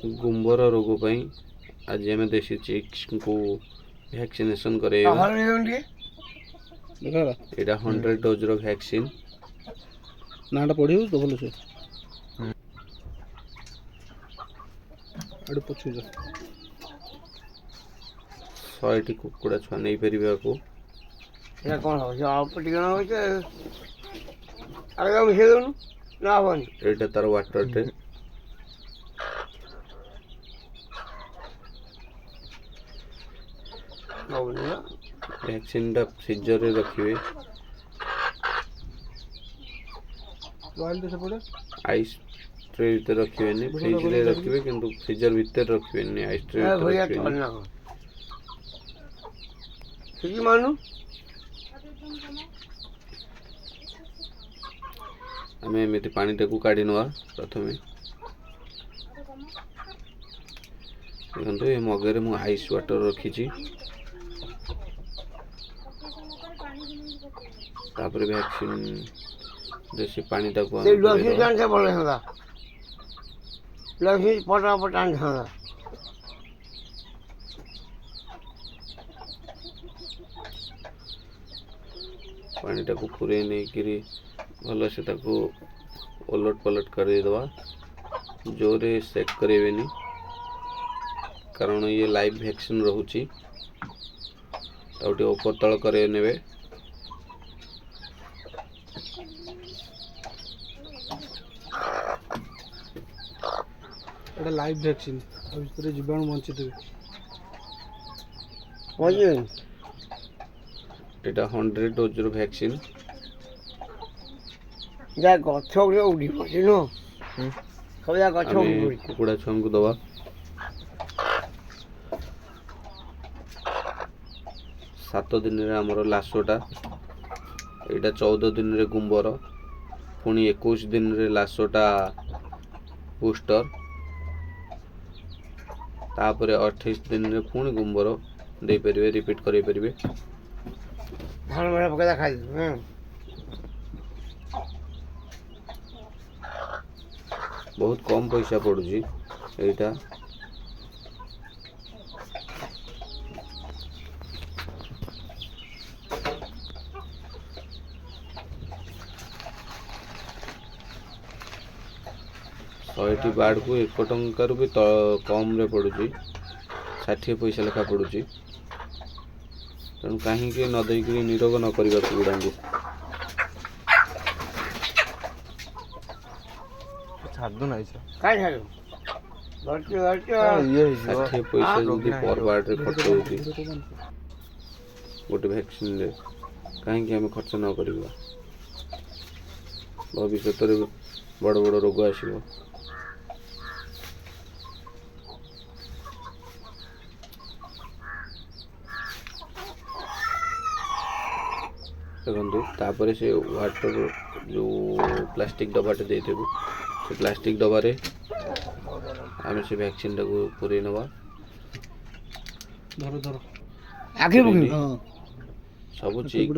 गुंबर रोग पई आज आम देसी चिक्स को वैक्सीनेशन करेगा। एटा 100 डोज रो वैक्सीन नाटा पढ़ी तो भल से आड़े पछु जा 100 कुकुड़ा छुआ नहीं परिबा को এটা কোন হবে অল্প টিকানো হয়েছে আগে মিশিয়ে দেবো না হবনি एटा तार वाटर टे হবনি না वैक्सीन टा फ्रीजर रे रखिवे वाइल्ड से पड़े आइस ट्रे भीतर रखिवे नहीं फ्रिज रे रखिवे किंतु फ्रीजर भीतर रखिवे नहीं आइस ट्रे भीतर ভইয়া रखिवे চল না ঠিকই মানু आम एमती पानी टाक काढ़ी नवा प्रथम देखो ये मगे मु आइस वाटर रखी वैक्सीन देसी पानी टाक লক্ষ্মী টানতে বলে হ্যাঁ লক্ষ্মী পটাপট টানতে হ্যাঁ पानी टाक पूरे नहीं करी भल से ओलट पलट कर देवा जोरे सेक करेनि कारण ये लाइव वैक्सीन रोचे ऊपर तल कर नेबे एटा लाइव वैक्सीन भीतर जीवाणु बंची देबे বুঝলেন एटा 100 डोज रो वैक्सीन যা গছ উড়ে উড়ি পড়ছে নো সব যা গছ উড়ি পড়ছে कुकुड़ा छुआ को दवा 7 दिन रे हमर लासोटा एटा 14 दिन रे गुंबर पुणी 21 दिन रे लासोटा बूस्टर तापरे 28 दिन रे पुणी गुंबर दे परिवे रिपीट करे परिवे ধান মেরা পকা খাই হ্যাঁ बहुत कम पैसा पड़ुची एटा शहेटी बार्ड को 1 टंकार भी कम रे पड़ुची 60 पैसा लेखा पड़ुची तेणु कहीं न देक निरोग न करने कुकुड़ा को छाड़ू ना কাই খালো ভর্তি ভর্তি ये 60 पैसा जदि पर बार्ड रे खर्च होती गोटे वैक्सीन रे कहीं आम खर्च न करवा भविष्य बड़ बड़ रोग आसो देखो तापर से वाटर जो प्लास्टिक डब्बाटे देदेबू से प्लास्टिक डब्बारे आम से वैक्सीन टाक पूरे नवा धर धर আগে বুঝি सब चिक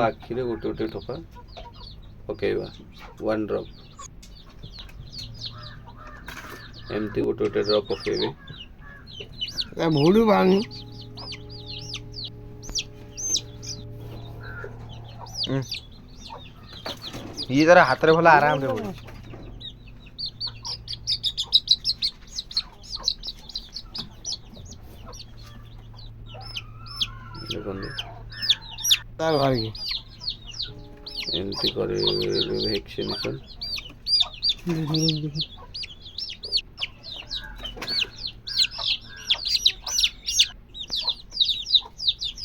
आखि गोटे गोटे ठोपा पकेवा 1 ड्रॉप एमती गोटे गोटे ड्रॉप पकेबे ভুলু বানি ये जरा हाथ रे भला आराम रे बोली देखो তার ভাই एमती करे वैक्सीनेशन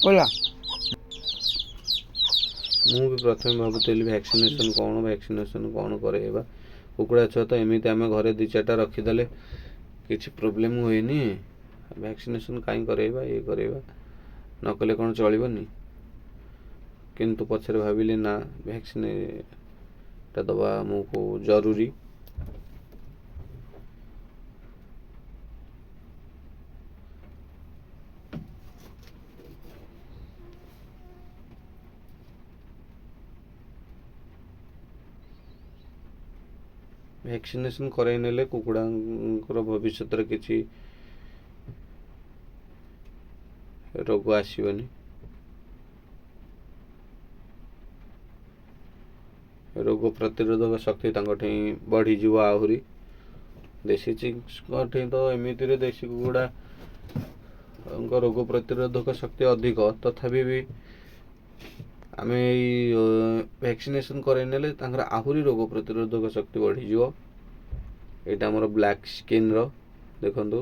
बोला मु भी प्रथम भावुली वैक्सीनेशन कौन करेगा कुकुड़ा छुआ तो एमती आम घरे 2-4टा रखीदे किसी प्रोब्लेम हुए वैक्सीनेशन कहीं करेगा ये करेगा न कले कौन चलनी किंतु पछरे भाविली ना वैक्सीन दबा आमको जरूरी ଭ୍ୟାକ୍ସିନେସନ୍ କରାଇ ନେଲେ କୁକୁଡ଼ାଙ୍କର ଭବିଷ୍ୟତରେ କିଛି ରୋଗ ଆସିବନି। ରୋଗ ପ୍ରତିରୋଧକ ଶକ୍ତି ତାଙ୍କଠି ବଢ଼ିଯିବ ଆହୁରି। ଦେଶୀ ଚିକ୍ସଙ୍କଠି ତ ଏମିତିରେ ଦେଶୀ କୁକୁଡ଼ାଙ୍କ ରୋଗ ପ୍ରତିରୋଧକ ଶକ୍ତି ଅଧିକ, ତଥାପି ବି ଆମେ ଏଇ ଭ୍ୟାକ୍ସିନେସନ୍ କରାଇ ନେଲେ ତାଙ୍କର ଆହୁରି ରୋଗ ପ୍ରତିରୋଧକ ଶକ୍ତି ବଢ଼ିଯିବ। ଏଇଟା ଆମର ବ୍ଲାକ୍ ସ୍କିନ୍ର ଦେଖନ୍ତୁ,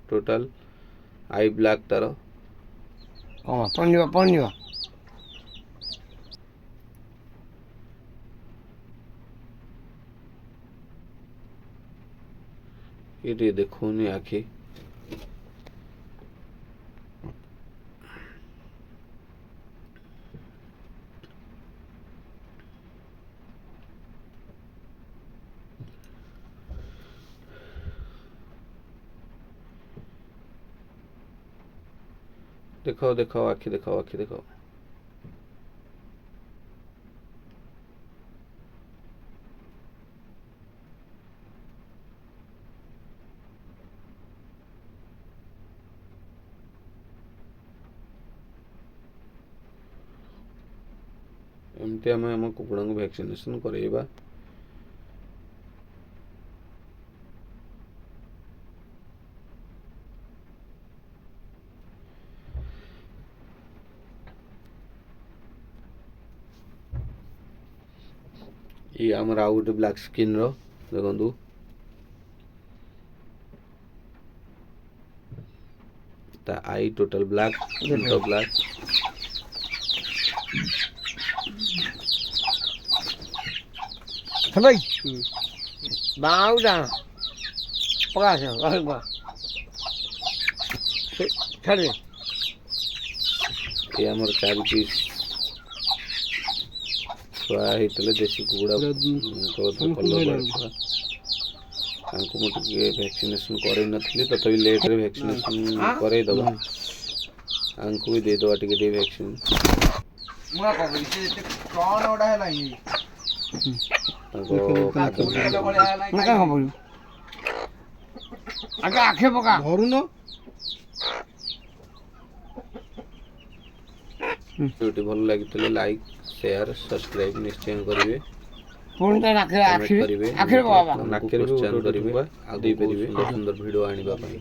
ଟୋଟାଲ୍ ଆଇ ବ୍ଲାକ୍ ତାର। ପନିବା ये ଟିକେ ଦେଖଉନି ଆଖି। ଦେଖାଅ ଦେଖାଅ ଆଖି ଦେଖାଅ, ଆଖି ଦେଖାଅ। ଏମିତି ଆମେ ଆମ କୁକୁଡ଼ାଙ୍କୁ ଭ୍ୟାକ୍ସିନେସନ୍ କରାଇବା। ये आमर आउ गोटे ब्लैक स्किन रो देखंतु, ता आई टोटल ब्लैक, तो ब्लैक। भाई बाउडा पका से बा छड़ दे। ये आमर 4 पीस छुआ होते देशी कुकुड़ा ମୁଁ ଟିକେ ଭ୍ୟାକ୍ସିନେସନ୍ କରାଇ ନଥିଲି, ତଥାପି ଲେଟ୍ରେ ଭ୍ୟାକ୍ସିନେସନ୍ କରାଇଦେବା। ଆଙ୍କୁ ବି ଦେଇଦେବା ଟିକେ ଟିକେ ଭ୍ୟାକ୍ସିନ୍। आखे पका ଧରୁନ। ଭିଡ଼ିଓଟି ଭଲ ଲାଗିଥିଲେ ଲାଇକ୍, ସେୟାର, ସବସ୍କ୍ରାଇବ୍ ନିଶ୍ଚୟ କରିବେ। ପୁଣି ତା ନାକରେ କମେଣ୍ଟ କରିବେ, ଆଖିରେ ବାବା ନାକରେ ପ୍ରୋତ୍ସାହନ କରିବେ ଆଉ ଦେଇପାରିବେ ସୁନ୍ଦର ସୁନ୍ଦର ଭିଡ଼ିଓ ଆଣିବା ପାଇଁ।